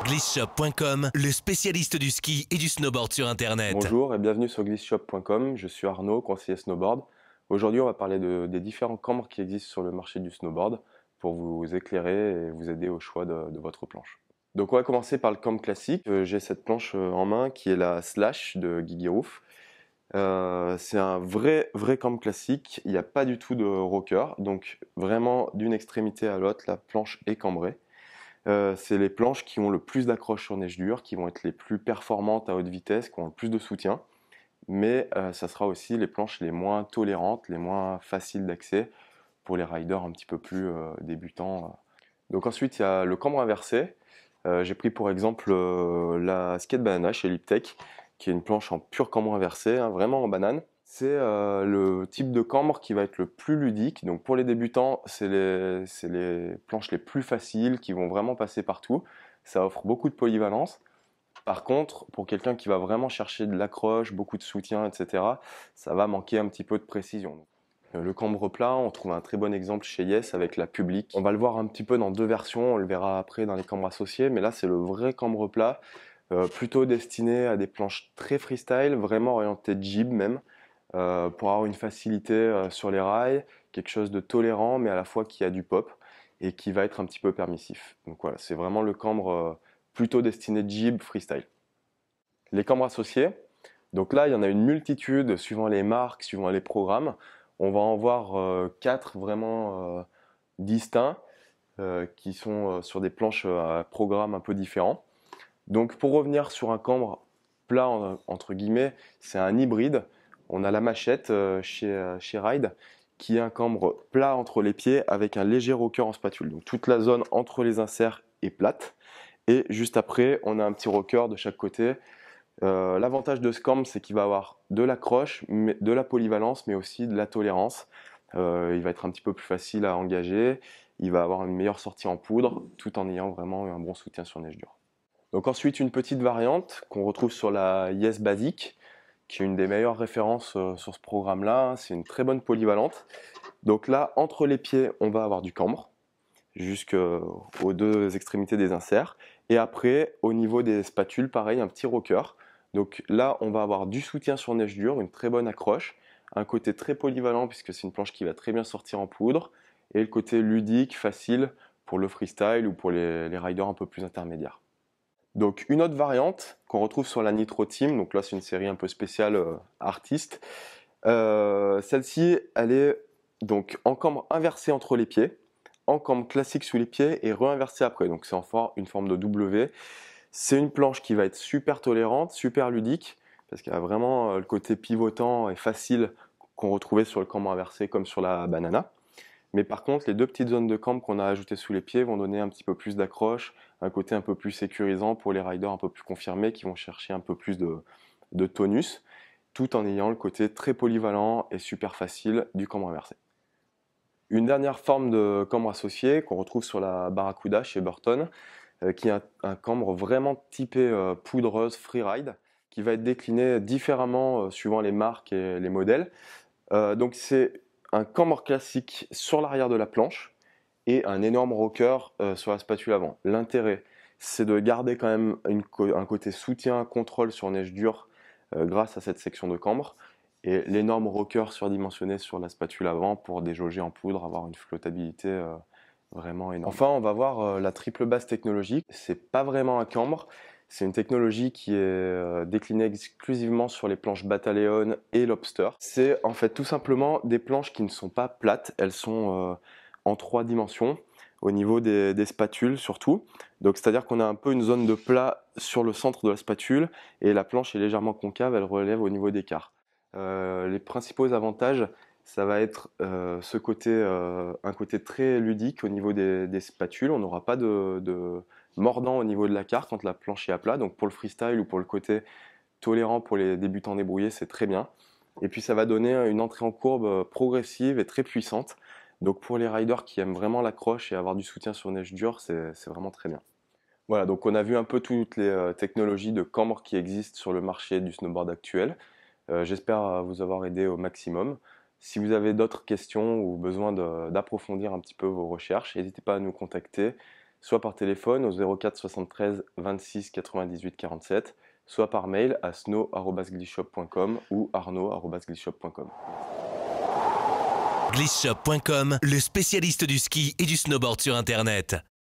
glissshop.com, le spécialiste du ski et du snowboard sur Internet. Bonjour et bienvenue sur glissshop.com, je suis Arnaud, conseiller snowboard. Aujourd'hui on va parler des différents cambres qui existent sur le marché du snowboard pour vous éclairer et vous aider au choix de votre planche. Donc on va commencer par le cambre classique. J'ai cette planche en main qui est la Slash de Gigi Roof. C'est un vrai cambre classique, il n'y a pas du tout de rocker, donc vraiment d'une extrémité à l'autre la planche est cambrée. C'est les planches qui ont le plus d'accroche sur neige dure, qui vont être les plus performantes à haute vitesse, qui ont le plus de soutien. Mais ça sera aussi les planches les moins tolérantes, les moins faciles d'accès pour les riders un petit peu plus débutants. Donc ensuite, il y a le cambre inversé. J'ai pris pour exemple la Skate Banana chez Liptech, qui est une planche en pur cambre inversé, hein, vraiment en banane. C'est le type de cambre qui va être le plus ludique. Donc pour les débutants, c'est les planches les plus faciles qui vont vraiment passer partout. Ça offre beaucoup de polyvalence. Par contre, pour quelqu'un qui va vraiment chercher de l'accroche, beaucoup de soutien, etc., ça va manquer un petit peu de précision. Le cambre plat, on trouve un très bon exemple chez Yes avec la Public. On va le voir un petit peu dans deux versions, on le verra après dans les cambres associés, mais là c'est le vrai cambre plat, plutôt destiné à des planches très freestyle, vraiment orienté jib même. Pour avoir une facilité sur les rails, quelque chose de tolérant mais à la fois qui a du pop et qui va être un petit peu permissif. Donc voilà, c'est vraiment le cambre plutôt destiné jib freestyle. Les cambres associés, donc là il y en a une multitude suivant les marques, suivant les programmes. On va en voir 4 vraiment distincts qui sont sur des planches à programme un peu différents. Donc pour revenir sur un cambre plat entre guillemets, c'est un hybride. On a la Machette chez Ride qui est un cambre plat entre les pieds avec un léger rocker en spatule. Donc toute la zone entre les inserts est plate. Et juste après, on a un petit rocker de chaque côté. L'avantage de ce cambre, c'est qu'il va avoir de l'accroche, de la polyvalence, mais aussi de la tolérance. Il va être un petit peu plus facile à engager. Il va avoir une meilleure sortie en poudre, tout en ayant vraiment un bon soutien sur neige dure. Donc ensuite, une petite variante qu'on retrouve sur la Yes Basic, qui est une des meilleures références sur ce programme-là. C'est une très bonne polyvalente. Donc là, entre les pieds, on va avoir du cambre, jusqu'aux deux extrémités des inserts. Et après, au niveau des spatules, pareil, un petit rocker. Donc là, on va avoir du soutien sur neige dure, une très bonne accroche, un côté très polyvalent puisque c'est une planche qui va très bien sortir en poudre, et le côté ludique, facile pour le freestyle ou pour les riders un peu plus intermédiaires. Donc une autre variante qu'on retrouve sur la Nitro Team, donc là c'est une série un peu spéciale artiste. Celle-ci, elle est donc en cambre inversé entre les pieds, en cambre classique sous les pieds et réinversé après. Donc c'est une forme de W. C'est une planche qui va être super tolérante, super ludique, parce qu'elle a vraiment le côté pivotant et facile qu'on retrouvait sur le cambre inversé comme sur la Banana. Mais par contre, les deux petites zones de cambre qu'on a ajoutées sous les pieds vont donner un petit peu plus d'accroche, un côté un peu plus sécurisant pour les riders un peu plus confirmés qui vont chercher un peu plus de tonus, tout en ayant le côté très polyvalent et super facile du cambre inversé. Une dernière forme de cambre associé qu'on retrouve sur la Barracuda chez Burton, qui est un cambre vraiment typé poudreuse freeride, qui va être décliné différemment suivant les marques et les modèles. Donc c'est un cambre classique sur l'arrière de la planche et un énorme rocker sur la spatule avant. L'intérêt, c'est de garder quand même un côté soutien, contrôle sur neige dure grâce à cette section de cambre, et l'énorme rocker surdimensionné sur la spatule avant pour déjauger en poudre, avoir une flottabilité vraiment énorme. Enfin, on va voir la triple base technologique. C'est pas vraiment un cambre, c'est une technologie qui est déclinée exclusivement sur les planches Battalion et Lobster. C'est en fait tout simplement des planches qui ne sont pas plates, elles sont en 3 dimensions au niveau des spatules surtout. Donc c'est-à-dire qu'on a un peu une zone de plat sur le centre de la spatule et la planche est légèrement concave, elle relève au niveau des quarts. Les principaux avantages, ça va être un côté très ludique au niveau des spatules. On n'aura pas de mordant au niveau de la carte quand la planche est à plat. Donc pour le freestyle ou pour le côté tolérant pour les débutants débrouillés, c'est très bien. Et puis ça va donner une entrée en courbe progressive et très puissante. Donc pour les riders qui aiment vraiment l'accroche et avoir du soutien sur neige dure, c'est vraiment très bien. Voilà, donc on a vu un peu toutes les technologies de cambre qui existent sur le marché du snowboard actuel. J'espère vous avoir aidé au maximum. Si vous avez d'autres questions ou besoin d'approfondir un petit peu vos recherches, n'hésitez pas à nous contacter. soit par téléphone au 04 73 26 98 47, soit par mail à snow@glisshop.com ou arnaud@glisshop.com. Glisshop.com, le spécialiste du ski et du snowboard sur Internet.